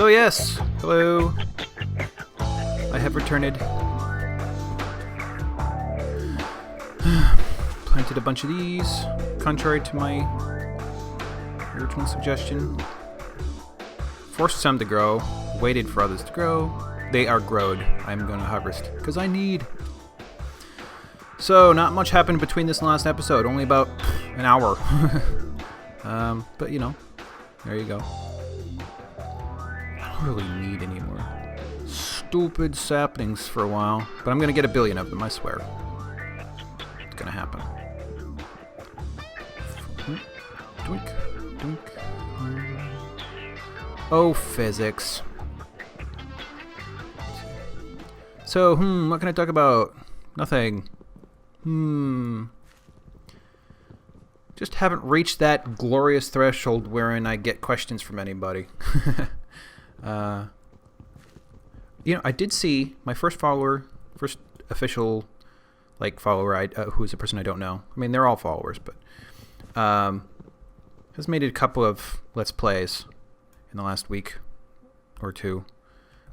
So yes, hello. I have returned. Planted a bunch of these, contrary to my original suggestion. Forced some to grow, waited for others to grow. They are growed. I'm going to harvest, because I need. So, not much happened between this and last episode, only about an hour. But you know, there you go. I don't really need any more stupid saplings for a while, but I'm going to get 1 billion of them, I swear. It's going to happen. Doink, doink. Oh, physics. So, what can I talk about? Nothing. Just haven't reached that glorious threshold wherein I get questions from anybody. You know, I did see my first official, follower, who's a person I don't know. I mean, they're all followers, but has made a couple of Let's Plays in the last week or two.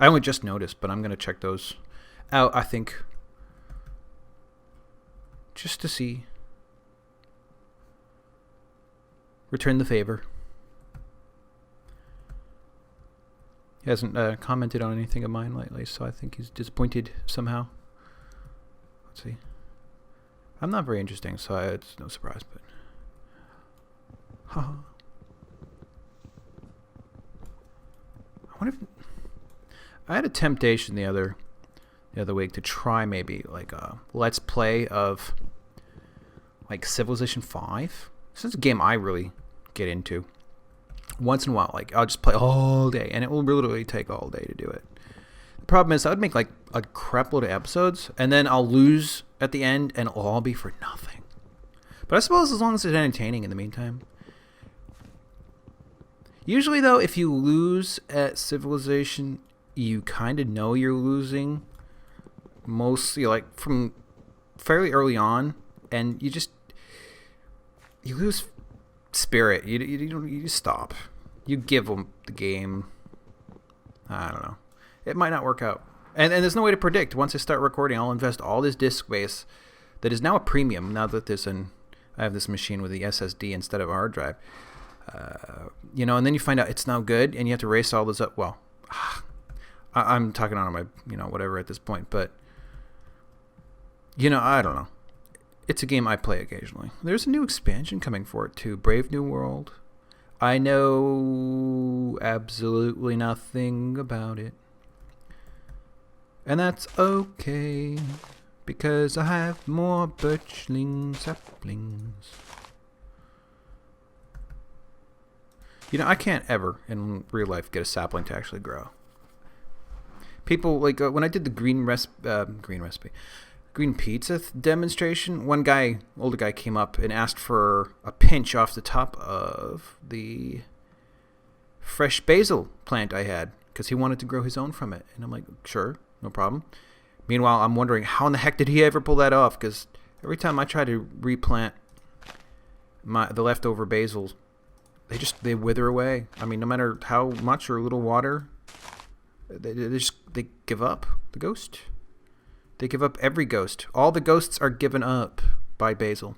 I only just noticed, but I'm going to check those out, I think, just to see. Return the favor. He hasn't commented on anything of mine lately, so I think he's disappointed somehow. Let's see. I'm not very interesting, so it's no surprise, but... Haha. I wonder if... I had a temptation the other week to try maybe like a Let's Play of like Civilization 5. This is a game I really get into. Once in a while, like I'll just play all day, and it will literally take all day to do it. The problem is I would make like a crap load of episodes, and then I'll lose at the end, and it'll all be for nothing. But I suppose as long as it's entertaining in the meantime. Usually though, if you lose at Civilization, you kind of know you're losing. Mostly like from fairly early on, and you lose spirit. You just stop. You give them the game. I don't know. It might not work out, and there's no way to predict. Once I start recording, I'll invest all this disk space that is now a premium. Now that I have this machine with the SSD instead of a hard drive. You know, and then you find out it's now good, and you have to erase all this up. Well, I'm talking on my whatever at this point, but I don't know. It's a game I play occasionally. There's a new expansion coming for it too, Brave New World. I know absolutely nothing about it. And that's okay, because I have more birchling saplings. I can't ever in real life get a sapling to actually grow. People, like, when I did the green pizza demonstration, one guy, older guy, came up and asked for a pinch off the top of the fresh basil plant I had, because he wanted to grow his own from it. And I'm like, sure, no problem. Meanwhile, I'm wondering, how in the heck did he ever pull that off? Because every time I try to replant the leftover basils, they wither away. I mean, no matter how much or little water, they give up. The ghost. They give up every ghost. All the ghosts are given up by basil.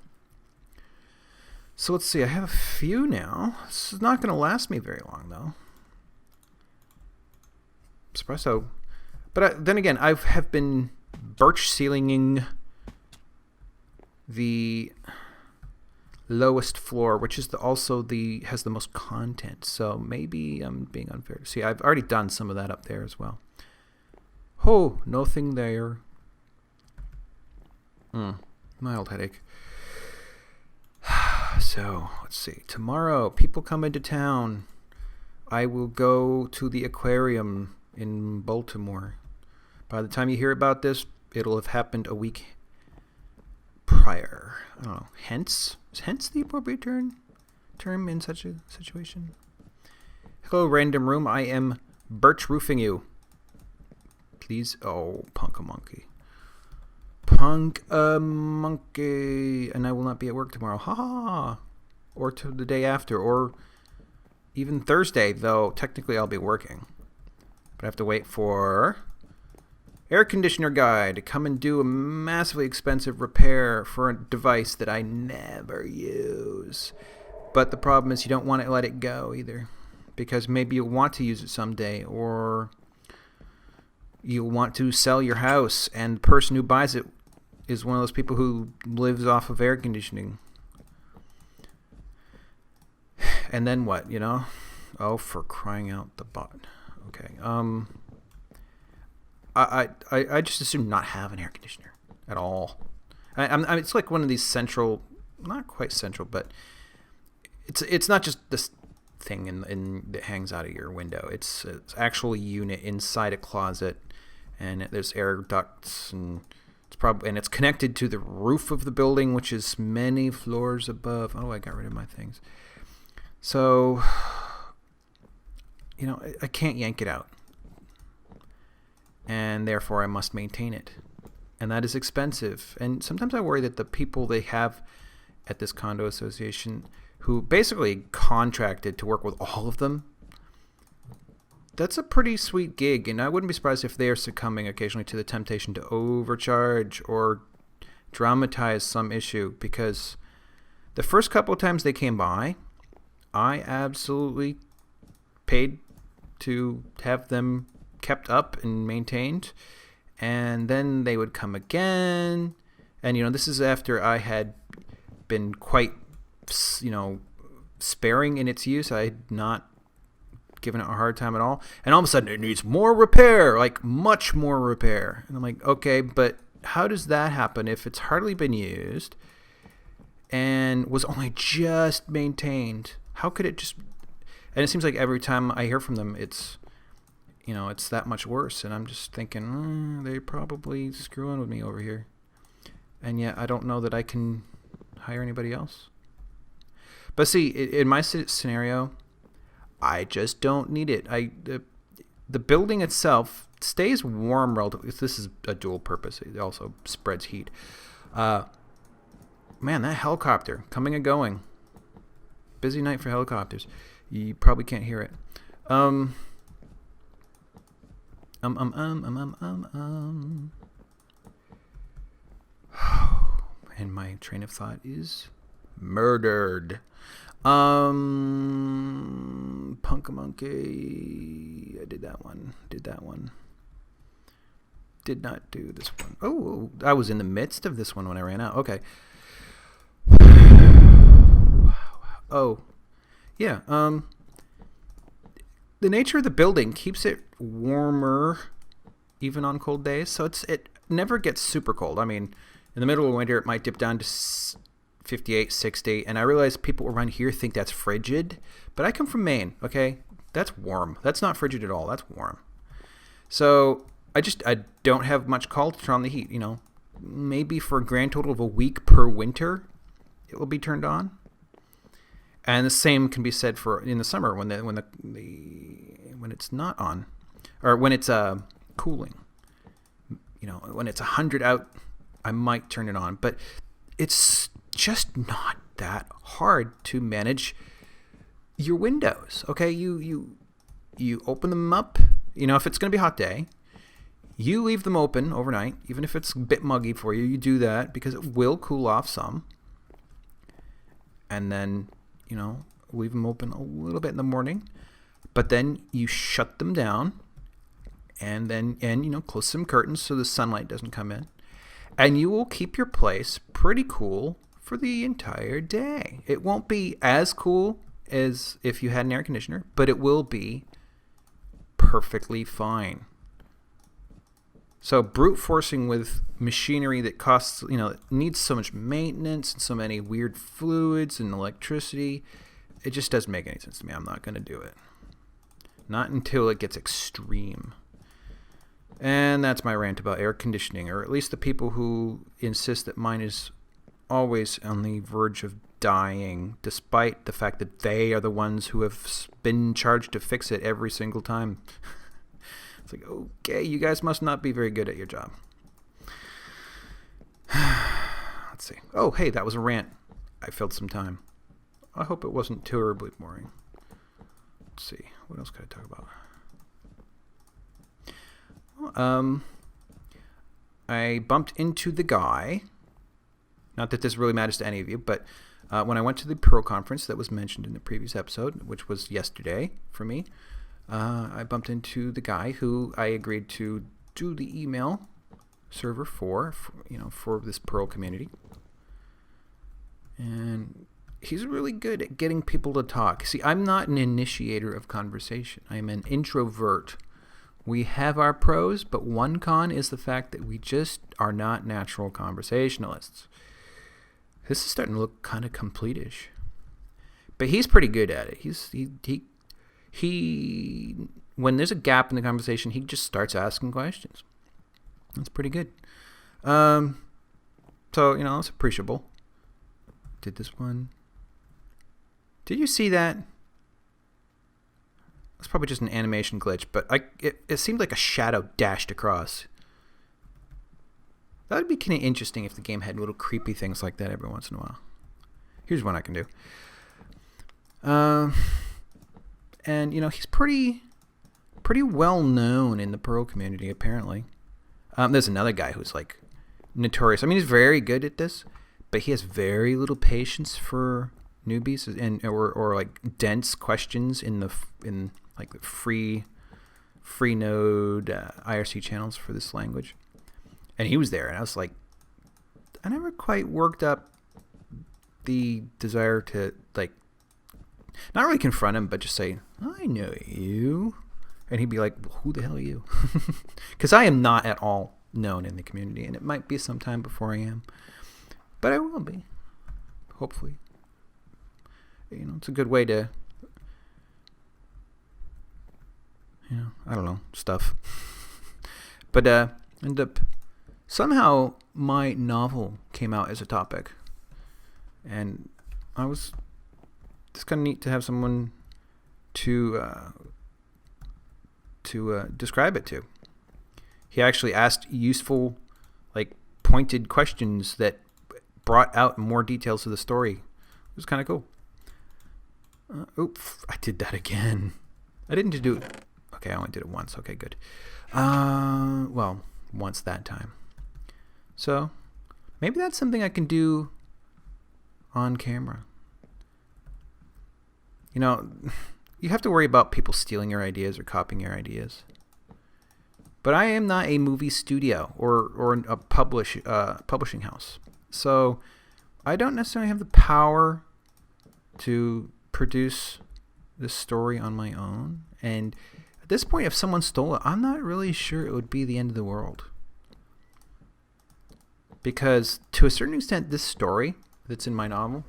So let's see. I have a few now. This is not going to last me very long, though. I'm surprised so. But then again, I have been birch ceilinging the lowest floor, which is also has the most content. So maybe I'm being unfair. See, I've already done some of that up there as well. Oh, nothing there. Mild headache. So, let's see. Tomorrow, people come into town. I will go to the aquarium in Baltimore. By the time you hear about this, it'll have happened a week prior. I don't know. Hence? Is hence the appropriate term in such a situation? Hello, random room. I am birch roofing you. Please. Oh, punk a monkey. Punk a monkey. And I will not be at work tomorrow. Ha ha. Or to the day after. Or even Thursday, though technically I'll be working. But I have to wait for air conditioner guy to come and do a massively expensive repair for a device that I never use. But the problem is you don't want to let it go either, because maybe you'll want to use it someday, or you'll want to sell your house, and the person who buys it is one of those people who lives off of air conditioning. And then what, you know? Oh, for crying out the butt. Okay. I just assume not have an air conditioner at all. It's like one of these central, not quite central, but it's not just this thing in that hangs out of your window. It's actual unit inside a closet, and there's air ducts, and it's connected to the roof of the building, which is many floors above. Oh, I got rid of my things. So, you know, I can't yank it out, and therefore I must maintain it, and that is expensive. And sometimes I worry that the people they have at this condo association, who basically contracted to work with all of them, that's a pretty sweet gig, and I wouldn't be surprised if they are succumbing occasionally to the temptation to overcharge or dramatize some issue, because the first couple of times they came by, I absolutely paid to have them kept up and maintained, and then they would come again, and you know, this is after I had been quite, you know, sparing in its use. I had not given it a hard time at all, and all of a sudden it needs more repair, like much more repair, and I'm like, okay, but how does that happen if it's hardly been used and was only just maintained? How could it just... And it seems like every time I hear from them, it's, you know, it's that much worse. And I'm just thinking, they're probably screwing with me over here. And yet I don't know that I can hire anybody else. But see, in my scenario, I just don't need it. The building itself stays warm relatively. This is a dual purpose. It also spreads heat. Man, that helicopter coming and going. Busy night for helicopters. You probably can't hear it. And my train of thought is murdered. Punk-a-monkey. I did that one. Did not do this one. Oh, I was in the midst of this one when I ran out. Okay. Oh, yeah. The nature of the building keeps it warmer even on cold days, so it never gets super cold. I mean, in the middle of winter, it might dip down to 58, 60, and I realize people around here think that's frigid, but I come from Maine, okay? That's warm. That's not frigid at all. That's warm. So I don't have much call to turn on the heat, you know. Maybe for a grand total of a week per winter, it will be turned on. And the same can be said for in the summer when it's not on, or when it's cooling. You know, when it's 100 out, I might turn it on. But it's just not that hard to manage your windows. Okay, you open them up. You know, if it's going to be a hot day, you leave them open overnight, even if it's a bit muggy for you. You do that because it will cool off some, and then, you know, leave them open a little bit in the morning, but then you shut them down, and you know, close some curtains so the sunlight doesn't come in, and you will keep your place pretty cool for the entire day. It won't be as cool as if you had an air conditioner, but it will be perfectly fine. So brute forcing with machinery that costs, you know, it needs so much maintenance and so many weird fluids and electricity, it just doesn't make any sense to me. I'm not going to do it. Not until it gets extreme. And that's my rant about air conditioning, or at least the people who insist that mine is always on the verge of dying, despite the fact that they are the ones who have been charged to fix it every single time. It's like, okay, you guys must not be very good at your job. Let's see. Oh, hey, that was a rant. I filled some time. I hope it wasn't terribly boring. Let's see. What else could I talk about? I bumped into the guy. Not that this really matters to any of you, but when I went to the Pearl conference that was mentioned in the previous episode, which was yesterday for me, I bumped into the guy who I agreed to do the email server for this Pearl community. And he's really good at getting people to talk. See, I'm not an initiator of conversation. I'm an introvert. We have our pros, but one con is the fact that we just are not natural conversationalists. This is starting to look kind of complete-ish. But he's pretty good at it. He when there's a gap in the conversation, he just starts asking questions. That's pretty good. So, it's appreciable. Did this one. Did you see that? It's probably just an animation glitch, but it seemed like a shadow dashed across. That would be kind of interesting if the game had little creepy things like that every once in a while. Here's one I can do. And he's pretty well known in the Pearl community apparently. There's another guy who's like notorious. I mean, he's very good at this, but he has very little patience for newbies or like dense questions in like the free node IRC channels for this language. And he was there, and I was like, I never quite worked up the desire to like not really confront him, but just say, I know you. And he'd be like, well, who the hell are you? Because I am not at all known in the community, and it might be some time before I am. But I will be, hopefully. It's a good way to, I don't know, stuff. But end up, somehow my novel came out as a topic. And it's kind of neat to have someone to describe it to. He actually asked useful, like, pointed questions that brought out more details of the story. It was kind of cool. Oops, I did that again. I didn't do it. Okay, I only did it once. Okay, good. Well, once that time. So, maybe that's something I can do on camera. You have to worry about people stealing your ideas or copying your ideas. But I am not a movie studio or a publishing house. So I don't necessarily have the power to produce this story on my own. And at this point, if someone stole it, I'm not really sure it would be the end of the world. Because to a certain extent, this story that's in my novel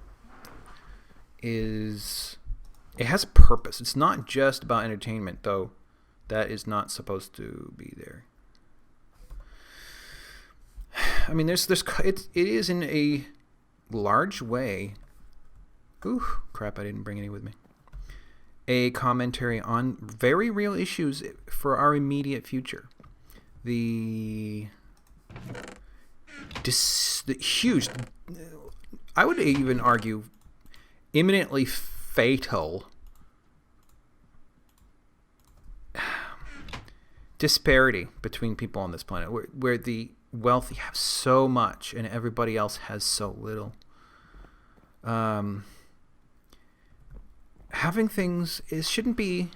it has a purpose. It's not just about entertainment, though. That is not supposed to be there. I mean, it is in a large way. Ooh, crap! I didn't bring any with me. A commentary on very real issues for our immediate future. The huge, I would even argue, imminently fatal disparity between people on this planet, where the wealthy have so much and everybody else has so little. Having things, it shouldn't be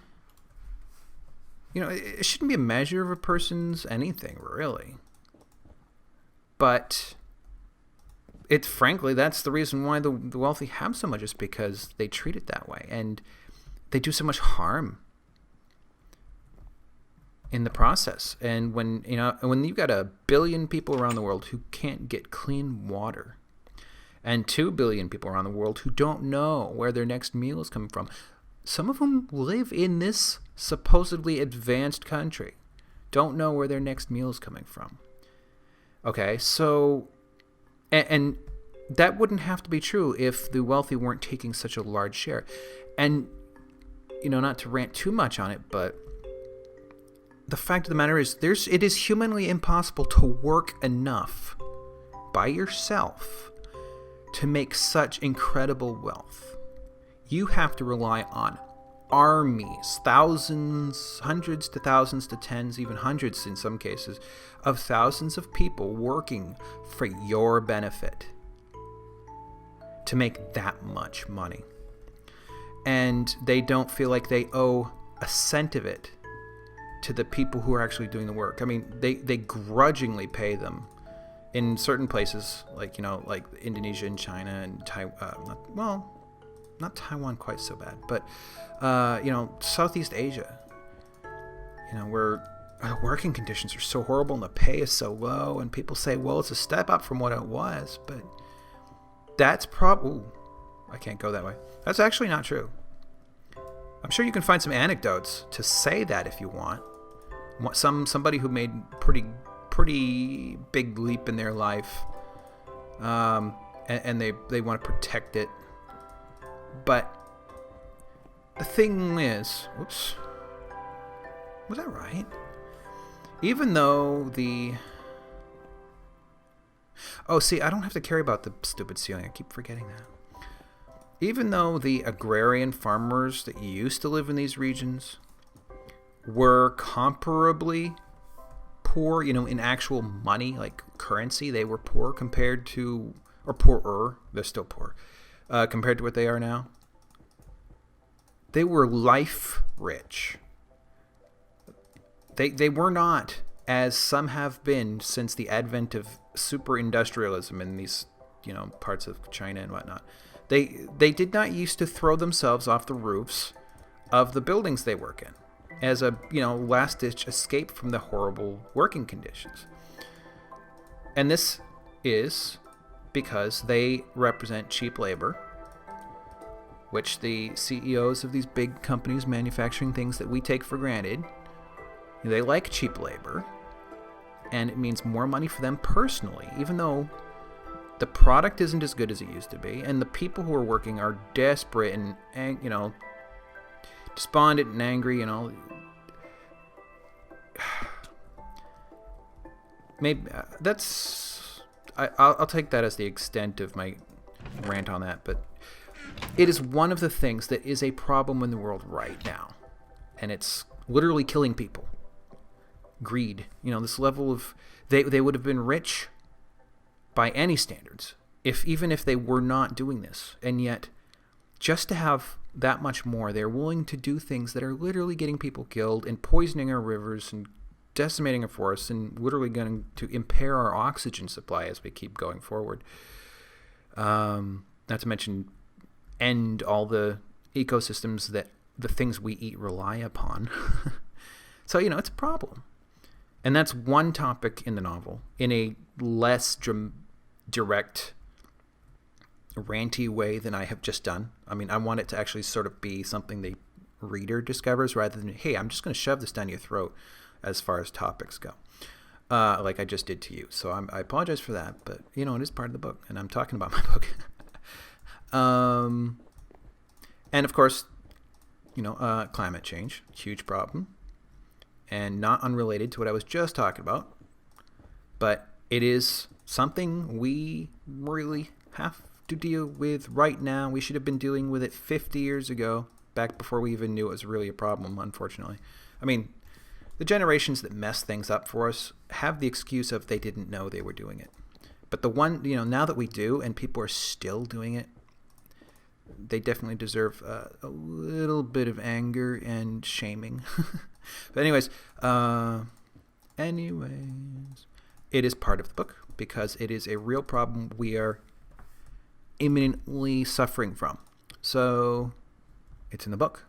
a measure of a person's anything, really. But frankly, that's the reason why the wealthy have so much, is because they treat it that way, and they do so much harm in the process. And when you've got 1 billion people around the world who can't get clean water, and 2 billion people around the world who don't know where their next meal is coming from, some of them live in this supposedly advanced country, don't know where their next meal is coming from. Okay, so and that wouldn't have to be true if the wealthy weren't taking such a large share. And not to rant too much on it, but the fact of the matter is, it is humanly impossible to work enough by yourself to make such incredible wealth. You have to rely on armies, thousands, hundreds to thousands to tens, even hundreds in some cases, of thousands of people working for your benefit to make that much money. And they don't feel like they owe a cent of it to the people who are actually doing the work. I mean, they grudgingly pay them in certain places, like, like Indonesia and China and Taiwan. Not Taiwan quite so bad, but, Southeast Asia, where working conditions are so horrible and the pay is so low, and people say, well, it's a step up from what it was, but that's I can't go that way. That's actually not true. I'm sure you can find some anecdotes to say that if you want. Somebody who made pretty big leap in their life, and they want to protect it. But the thing is, was that right? Even though I don't have to care about the stupid ceiling. I keep forgetting that. Even though the agrarian farmers that used to live in these regions were comparably poor, in actual money, like currency, they were poor compared to, or poorer, they're still poor, compared to what they are now. They were life rich. They were not, as some have been since the advent of super industrialism in these, parts of China and whatnot. They did not used to throw themselves off the roofs of the buildings they work in as a, last-ditch escape from the horrible working conditions. And this is because they represent cheap labor, which the CEOs of these big companies manufacturing things that we take for granted, they like cheap labor, and it means more money for them personally, even though the product isn't as good as it used to be, and the people who are working are desperate and despondent and angry, Maybe I'll take that as the extent of my rant on that, but it is one of the things that is a problem in the world right now, and it's literally killing people. Greed, this level of they would have been rich by any standards, even if they were not doing this, and yet just to have that much more, they're willing to do things that are literally getting people killed and poisoning our rivers and decimating our forests and literally going to impair our oxygen supply as we keep going forward. Not to mention end all the ecosystems that the things we eat rely upon. So, it's a problem. And that's one topic in the novel, in a less direct, ranty way than I have just done. I mean, I want it to actually sort of be something the reader discovers rather than, hey, I'm just going to shove this down your throat as far as topics go, like I just did to you. So I apologize for that, but, it is part of the book, and I'm talking about my book. And, of course, climate change, huge problem, and not unrelated to what I was just talking about, but it is something we really have to deal with right now. We should have been dealing with it 50 years ago, back before we even knew it was really a problem, unfortunately. I mean, the generations that mess things up for us have the excuse of they didn't know they were doing it. But the one, now that we do and people are still doing it, they definitely deserve a little bit of anger and shaming. But anyways, it is part of the book because it is a real problem we are imminently suffering from. So it's in the book.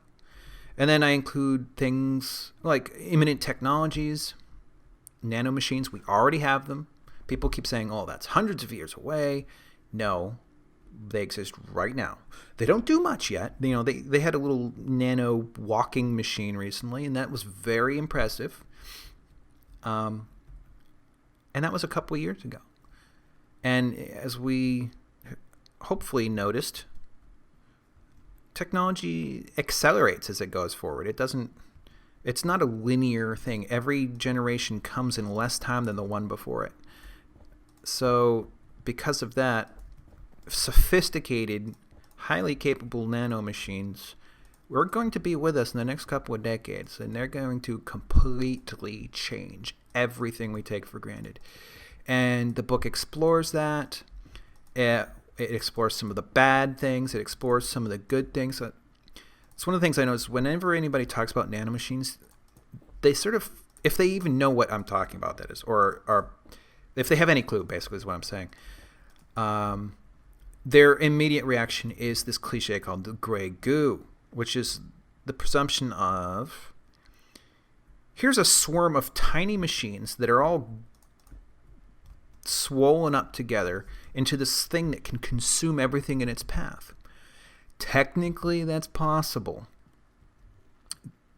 And then I include things like imminent technologies, nanomachines. We already have them. People keep saying, oh, that's hundreds of years away. No, they exist right now. They don't do much yet. They had a little nano walking machine recently, and that was very impressive. And that was a couple of years ago. And as we hopefully noticed, technology accelerates as it goes forward. It's not a linear thing. Every generation comes in less time than the one before it. So because of that, sophisticated, highly capable nanomachines we're going to be with us in the next couple of decades, and they're going to completely change everything we take for granted. And the book explores that. It explores some of the bad things. It explores some of the good things. It's one of the things I notice whenever anybody talks about nanomachines, they sort of, if they even know what I'm talking about, that is, or if they have any clue, basically, is what I'm saying, their immediate reaction is this cliche called the gray goo, which is the presumption of, here's a swarm of tiny machines that are all swollen up together into this thing that can consume everything in its path. Technically, that's possible.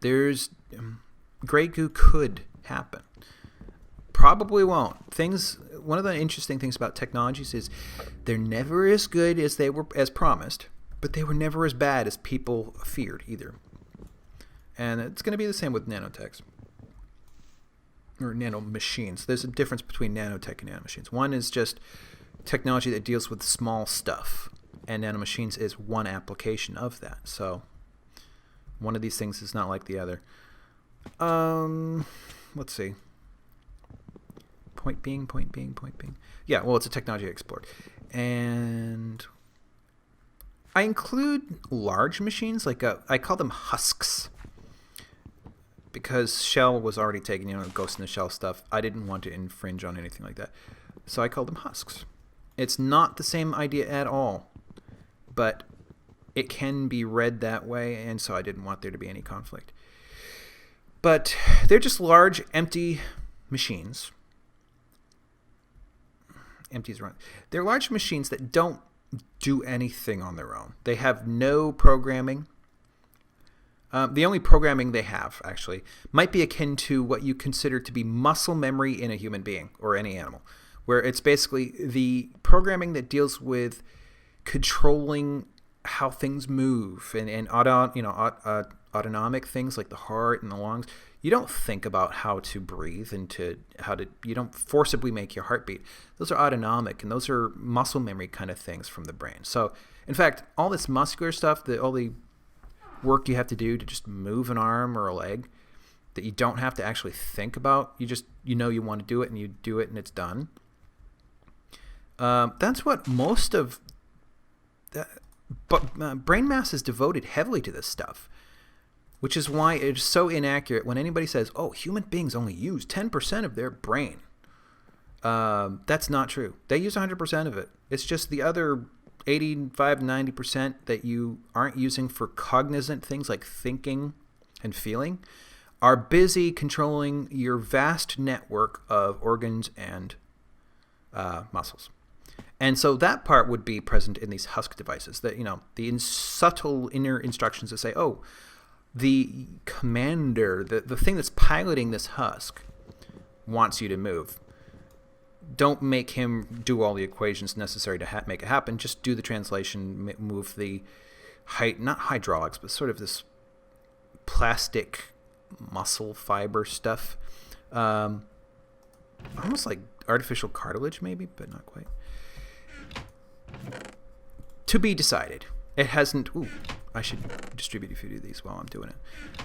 Gray goo could happen. Probably won't. One of the interesting things about technologies is they're never as good as they were as promised, but they were never as bad as people feared either. And it's going to be the same with nanotechs. Or nanomachines. There's a difference between nanotech and nanomachines. One is just technology that deals with small stuff, and nanomachines is one application of that. So one of these things is not like the other. Let's see. Point being. Yeah, well, it's a technology I explored. And I include large machines, I call them husks. Because Shell was already taking, Ghost in the Shell stuff. I didn't want to infringe on anything like that. So I called them husks. It's not the same idea at all. But it can be read that way, and so I didn't want there to be any conflict. But they're just large, empty machines. Empty is wrong. They're large machines that don't do anything on their own. They have no programming. The only programming they have, actually, might be akin to what you consider to be muscle memory in a human being or any animal, where it's basically the programming that deals with controlling how things move and autonomic things like the heart and the lungs. You don't think about how to breathe and you don't forcibly make your heart beat. Those are autonomic, and those are muscle memory kind of things from the brain. So, in fact, all this muscular stuff, all the work you have to do to just move an arm or a leg that you don't have to actually think about, you know you want to do it, and you do it, and it's done. That's what most of brain mass is devoted heavily to this stuff, which is why it's so inaccurate when anybody says, oh, human beings only use 10% of their brain. That's not true. They use 100% of it. It's just the other 85-90% that you aren't using for cognizant things like thinking and feeling are busy controlling your vast network of organs and muscles. And so that part would be present in these husk devices, that, the subtle inner instructions that say, oh, the commander, the thing that's piloting this husk wants you to move. Don't make him do all the equations necessary to make it happen. Just do the translation, move the not hydraulics, but sort of this plastic muscle fiber stuff. Almost like artificial cartilage maybe, but not quite. To be decided. It hasn't... Ooh, I should distribute a few of these while I'm doing it.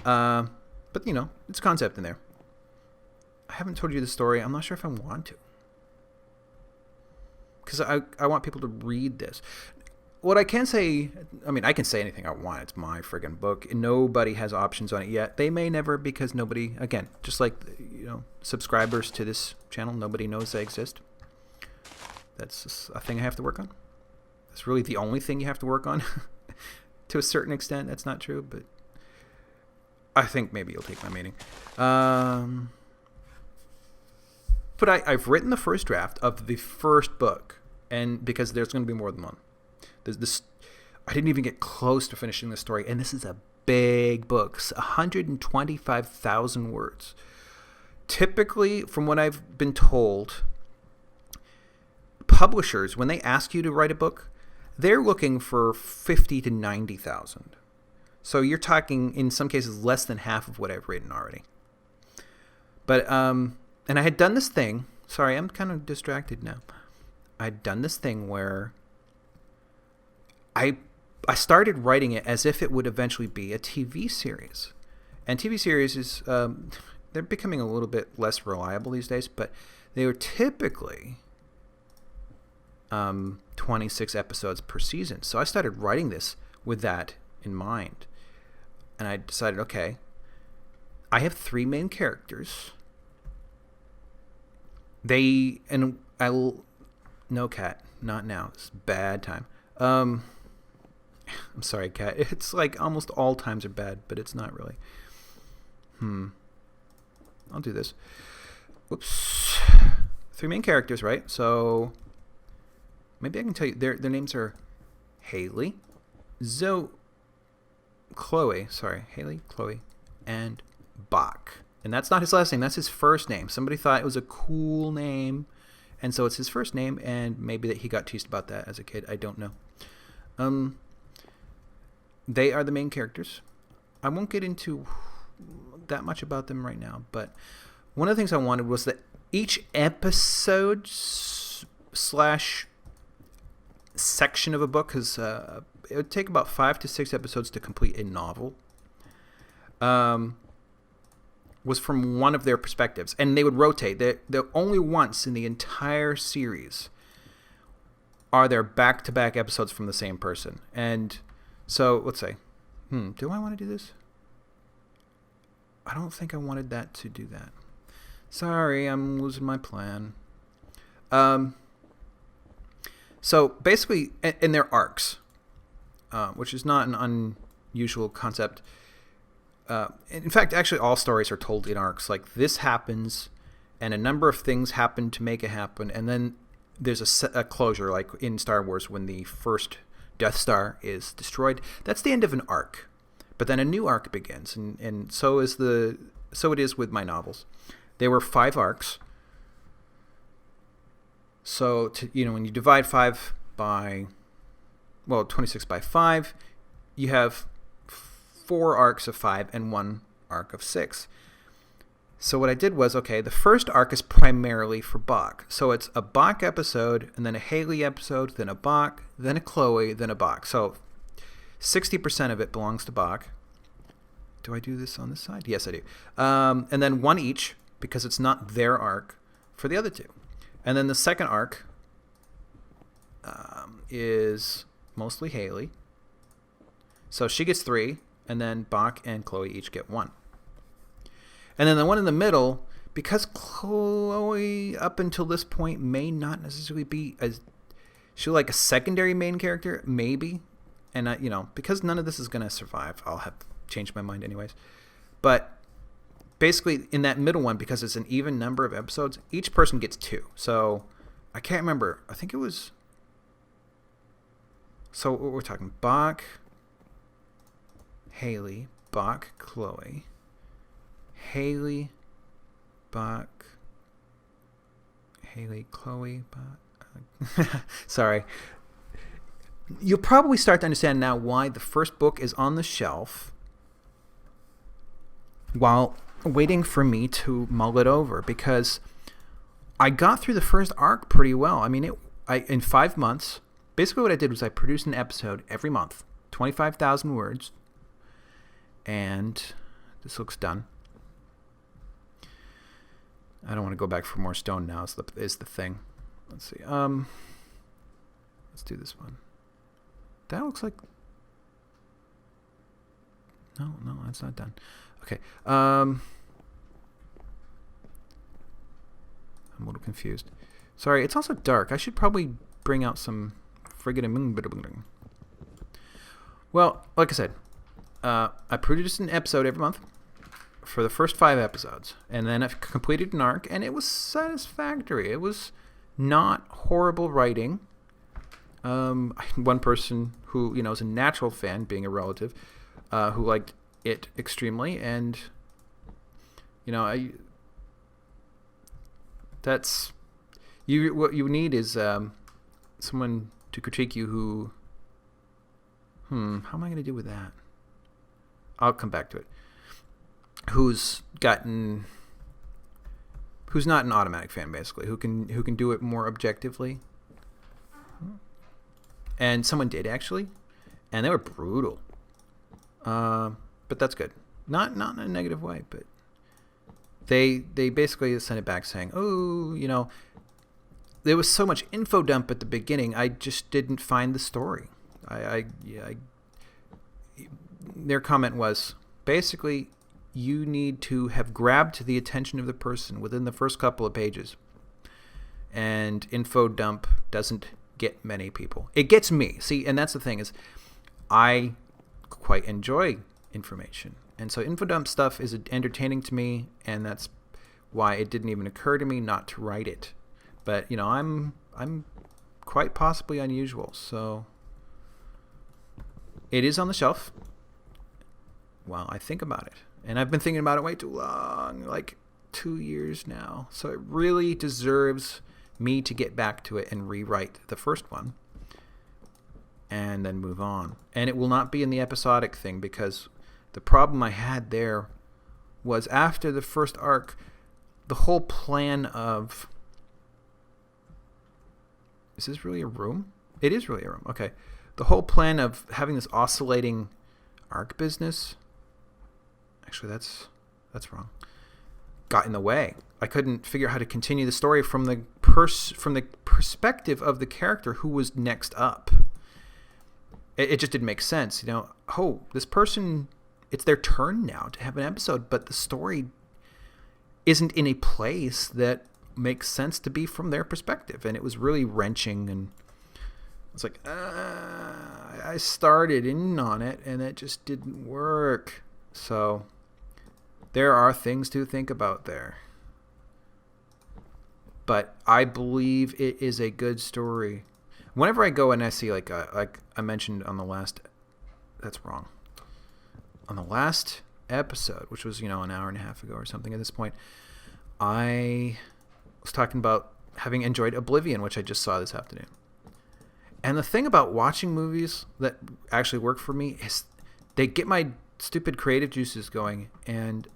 But, it's a concept in there. I haven't told you the story. I'm not sure if I want to. Because I want people to read this. What I can say... I can say anything I want. It's my friggin' book. Nobody has options on it yet. They may never, because nobody... Again, just like, subscribers to this channel, nobody knows they exist. That's a thing I have to work on. That's really the only thing you have to work on. To a certain extent, that's not true, but I think maybe you'll take my meaning. But I've written the first draft of the first book, and because there's going to be more than one. I didn't even get close to finishing the story, and this is a big book, 125,000 words. Typically, from what I've been told, publishers, when they ask you to write a book, they're looking for 50 to 90,000. So you're talking, in some cases, less than half of what I've written already. But, and I had done this thing. Sorry, I'm kind of distracted now. I'd done this thing where I I started writing it as if it would eventually be a TV series. And TV series is, they're becoming a little bit less reliable these days, but they were typically 26 episodes per season. So I started writing this with that in mind. And I decided, okay, I have 3 main characters. No, Cat, not now. It's a bad time. I'm sorry, Cat. It's like almost all times are bad, but it's not really. I'll do this. Whoops. 3 main characters, right? So maybe I can tell you their names are Haley, Chloe, and Bach. And that's not his last name, that's his first name. Somebody thought it was a cool name, and so it's his first name, and maybe that he got teased about that as a kid. I don't know. They are the main characters. I won't get into that much about them right now, but one of the things I wanted was that each episode slash section of a book, because it would take about 5 to 6 episodes to complete a novel, was from one of their perspectives, and they would rotate. They're only once in the entire series are there back-to-back episodes from the same person. And so let's say, do I want to do this? I don't think I wanted that to do that. Sorry, I'm losing my plan. So basically, in their arcs, which is not an unusual concept. In fact, actually, all stories are told in arcs. Like, this happens, and a number of things happen to make it happen, and then there's a closure, like in Star Wars when the first Death Star is destroyed. That's the end of an arc. But then a new arc begins, and so it is with my novels. There were 5 arcs. So, when you divide 26 by 5, you have 4 arcs of 5 and 1 arc of 6. So what I did was, okay, the first arc is primarily for Bach. So it's a Bach episode, and then a Haley episode, then a Bach, then a Chloe, then a Bach. So 60% of it belongs to Bach. Do I do this on this side? Yes, I do. And then 1 each, because it's not their arc, for the other 2. And then the second arc is mostly Haley. So she gets 3, and then Bach and Chloe each get 1. And then the one in the middle, because Chloe up until this point may not necessarily be she's like a secondary main character, maybe. And because none of this is going to survive, I'll have changed my mind anyways. But basically, in that middle one, because it's an even number of episodes, each person gets 2. So I can't remember. I think it was. So we're talking Bach, Haley, Bach, Chloe, Haley, Bach, Haley, Chloe, Bach. Sorry. You'll probably start to understand now why the first book is on the shelf while waiting for me to mull it over, because I got through the first arc pretty well. I mean, in 5 months, basically what I did was I produced an episode every month, 25,000 words, and this looks done. I don't want to go back for more stone now, is the thing. Let's see. Let's do this one. That looks like... No, that's not done. Okay. I'm a little confused. Sorry, it's also dark. I should probably bring out some friggin' Well, like I said, I produced an episode every month for the first 5 episodes, and then I've completed an arc, and it was satisfactory. It was not horrible writing. One person who is a natural fan, being a relative, who liked it extremely, and that's what you need is someone to critique you who how am I going to do with that? I'll come back to it. Who's not an automatic fan, basically, who can do it more objectively. And someone did, actually, and they were brutal. But that's good. Not in a negative way, but they basically sent it back saying, oh, there was so much info dump at the beginning, I just didn't find the story. Their comment was basically, you need to have grabbed the attention of the person within the first couple of pages. And info dump doesn't get many people. It gets me. See, and that's the thing is, I quite enjoy information. And so info dump stuff is entertaining to me, and that's why it didn't even occur to me not to write it. But, I'm quite possibly unusual, so it is on the shelf while I think about it. And I've been thinking about it way too long, like 2 years now. So it really deserves me to get back to it and rewrite the first one and then move on. And it will not be in the episodic thing, because the problem I had there was after the first arc, the whole plan of... Is this really a room? It is really a room. Okay. The whole plan of having this oscillating arc business... Actually, that's wrong. Got in the way. I couldn't figure out how to continue the story from the perspective of the character who was next up. It just didn't make sense. Oh, this person, it's their turn now to have an episode, but the story isn't in a place that makes sense to be from their perspective. And it was really wrenching, and it's like, I started in on it and it just didn't work. So there are things to think about there. But I believe it is a good story. Whenever I go and I see, like I mentioned on the last... That's wrong. On the last episode, which was, an hour and a half ago or something at this point, I was talking about having enjoyed Oblivion, which I just saw this afternoon. And the thing about watching movies that actually work for me is they get my stupid creative juices going. And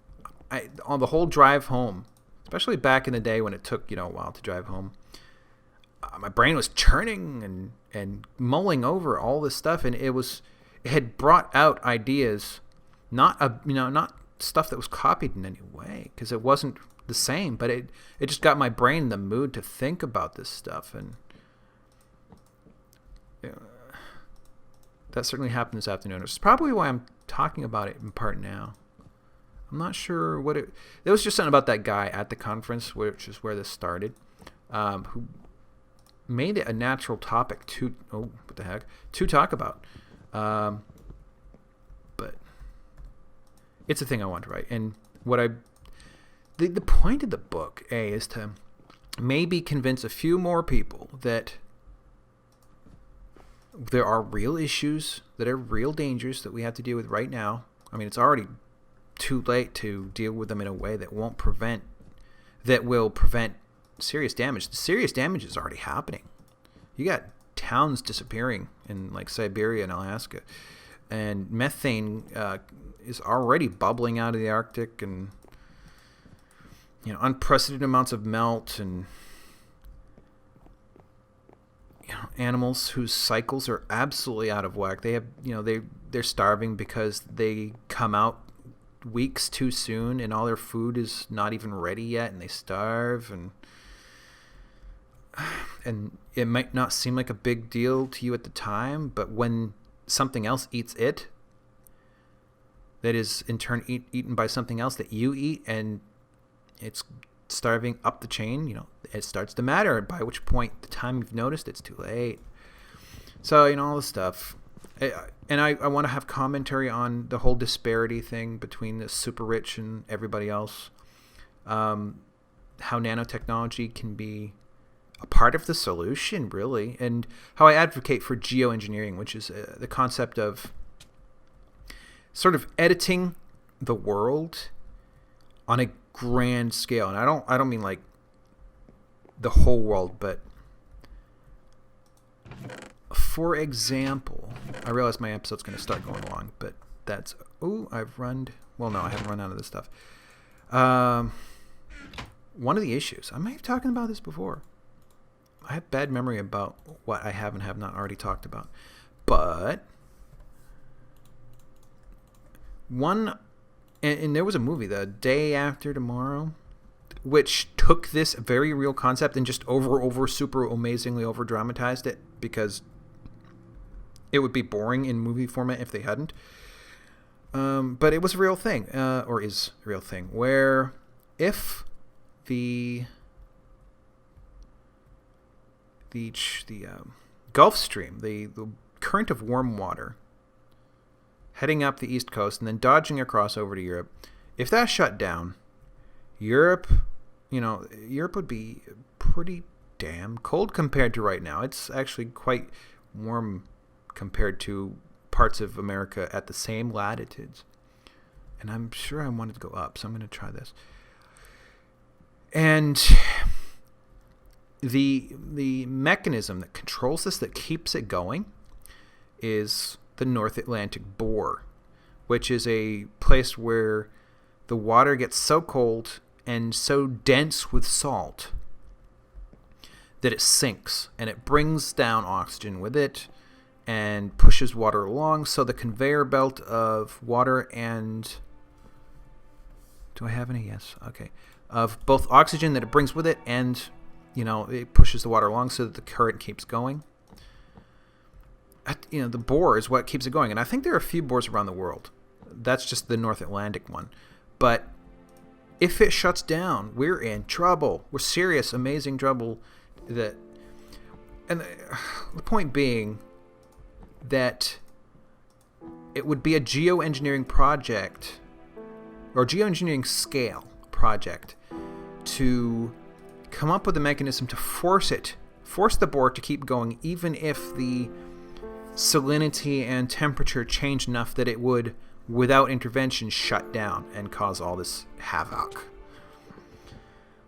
on the whole drive home, especially back in the day when it took, a while to drive home, my brain was churning and mulling over all this stuff, and it had brought out ideas, not stuff that was copied in any way, because it wasn't the same, but it just got my brain in the mood to think about this stuff, and that certainly happened this afternoon. It's probably why I'm talking about it in part now. I'm not sure what it... There was just something about that guy at the conference, which is where this started, who made it a natural topic to talk about. But it's a thing I want to write. And the point of the book, is to maybe convince a few more people that there are real issues, that are real dangers that we have to deal with right now. I mean, it's already too late to deal with them in a way that will prevent serious damage. The serious damage is already happening. You got towns disappearing in like Siberia and Alaska, and methane is already bubbling out of the Arctic, and unprecedented amounts of melt, and animals whose cycles are absolutely out of whack. They have they're starving because they come out weeks too soon, and all their food is not even ready yet, and they starve, and it might not seem like a big deal to you at the time, but when something else eats it, that is in turn eaten by something else that you eat, and it's starving up the chain, it starts to matter, by which point the time you've noticed it's too late. So, all this stuff. And I want to have commentary on the whole disparity thing between the super rich and everybody else. How nanotechnology can be a part of the solution, really. And how I advocate for geoengineering, which is the concept of sort of editing the world on a grand scale. And I don't mean like the whole world, but for example, I realize my episode's going to start going long, but that's... Oh, I haven't run out of this stuff. One of the issues... I might have talked about this before. I have bad memory about what I have and have not already talked about. But One, and there was a movie, The Day After Tomorrow, which took this very real concept and just super amazingly over dramatized it, because it would be boring in movie format if they hadn't. But it was a real thing, or is a real thing, where if the Gulf Stream, the current of warm water heading up the East Coast and then dodging across over to Europe, if that shut down, Europe would be pretty damn cold compared to right now. It's actually quite warm compared to parts of America at the same latitudes. And I'm sure I wanted to go up, so I'm going to try this. And the mechanism that controls this, that keeps it going, is the North Atlantic bore, which is a place where the water gets so cold and so dense with salt that it sinks, and it brings down oxygen with it and pushes water along. So the conveyor belt of water and... Do I have any? Yes. Okay. Of both oxygen that it brings with it and, it pushes the water along so that the current keeps going. The bore is what keeps it going. And I think there are a few bores around the world. That's just the North Atlantic one. But if it shuts down, we're in trouble. We're serious, amazing trouble. And the point being that it would be a geoengineering project, or geoengineering scale project, to come up with a mechanism to force the bore to keep going, even if the salinity and temperature change enough that it would, without intervention, shut down and cause all this havoc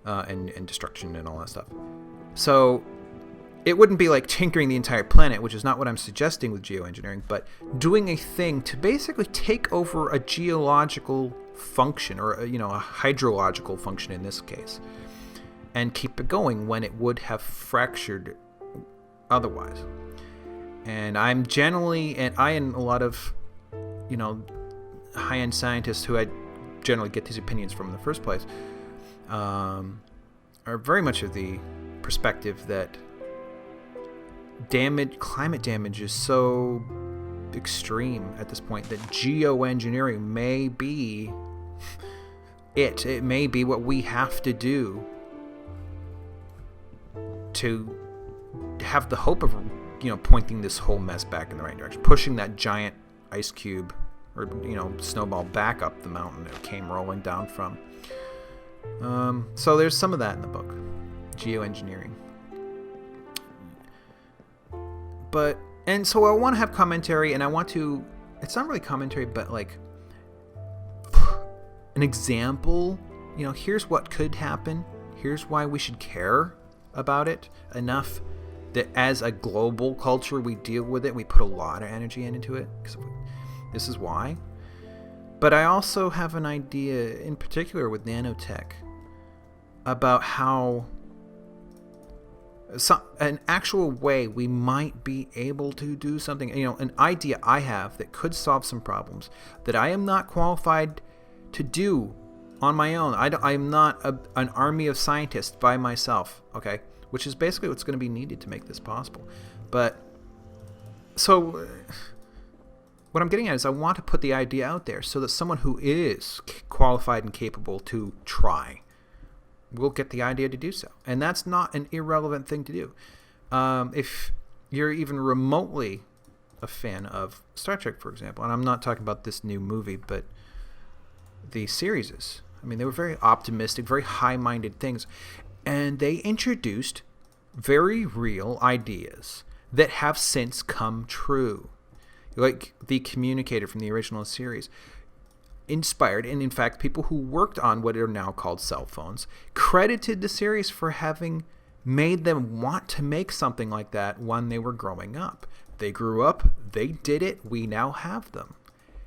and destruction and all that stuff. So it wouldn't be like tinkering the entire planet, which is not what I'm suggesting with geoengineering, but doing a thing to basically take over a geological function, or a hydrological function in this case, and keep it going when it would have fractured otherwise. And I and a lot of high-end scientists who I generally get these opinions from in the first place are very much of the perspective that climate damage is so extreme at this point that geoengineering may be it may be what we have to do to have the hope of pointing this whole mess back in the right direction, pushing that giant ice cube or snowball back up the mountain it came rolling down from. So there's some of that in the book, geoengineering. And so I want to have commentary, and I want to, it's not really commentary, but like an example, here's what could happen, here's why we should care about it enough that as a global culture we deal with it, we put a lot of energy into it, because this is why. But I also have an idea, in particular with nanotech, about how an actual way we might be able to do something, an idea I have that could solve some problems that I am not qualified to do on my own. I'm not an army of scientists by myself, okay? Which is basically what's going to be needed to make this possible. But, so, what I'm getting at is I want to put the idea out there so that someone who is qualified and capable to try will get the idea to do so. And that's not an irrelevant thing to do. If you're even remotely a fan of Star Trek, for example, and I'm not talking about this new movie, but the series. I mean, they were very optimistic, very high-minded things. And they introduced very real ideas that have since come true. Like the communicator from the original series. Inspired, and in fact, people who worked on what are now called cell phones credited the series for having made them want to make something like that when they were growing up. They grew up, they did it, we now have them.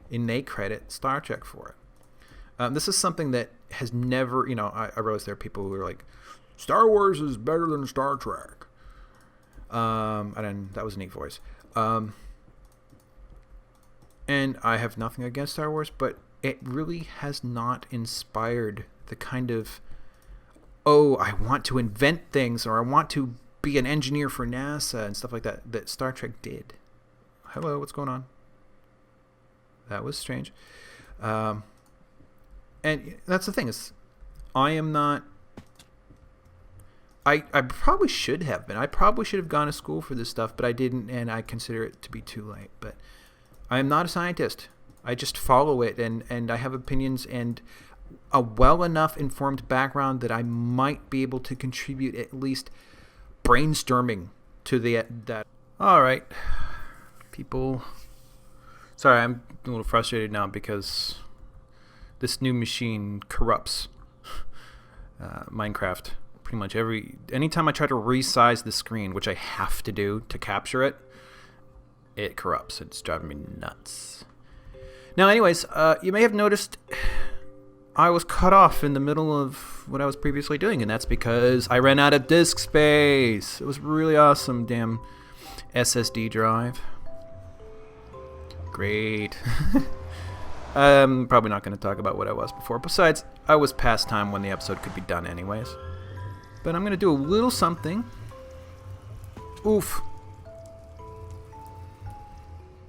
And they credit Star Trek for it. This is something that has never, I realize there are people who are like, Star Wars is better than Star Trek. And that was a neat voice. And I have nothing against Star Wars, but it really has not inspired the kind of, oh, I want to invent things, or I want to be an engineer for NASA and stuff like that, that Star Trek did. Hello, what's going on? That was strange. And that's the thing, is I am not... I probably should have been. I probably should have gone to school for this stuff, but I didn't, and I consider it to be too late. But I am not a scientist. I just follow it, and I have opinions and a well enough informed background that I might be able to contribute at least brainstorming to that. All right, people. Sorry, I'm a little frustrated now because this new machine corrupts Minecraft. Pretty much anytime I try to resize the screen, which I have to do to capture it, it corrupts. It's driving me nuts. Now, anyways, you may have noticed I was cut off in the middle of what I was previously doing, and that's because I ran out of disk space. It was really awesome, damn SSD drive. Great. I'm probably not going to talk about what I was before. Besides, I was past time when the episode could be done anyways. But I'm going to do a little something. Oof.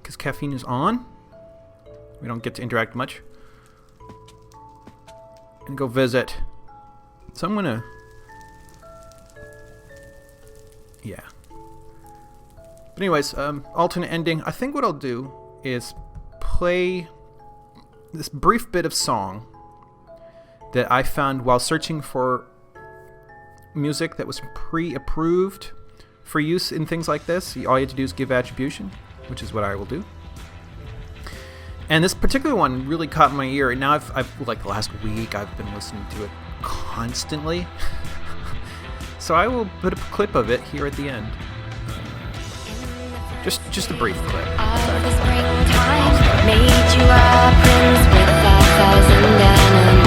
Because caffeine is on. We don't get to interact much. And go visit. So I'm going to... Yeah. But anyways, alternate ending. I think what I'll do is play this brief bit of song that I found while searching for music that was pre-approved for use in things like this. All you have to do is give attribution, which is what I will do. And this particular one really caught my ear, and now I've like last week I've been listening to it constantly. So I will put a clip of it here at the end. Just a brief clip. Of the springtime made you a prince with 1,000 enemies.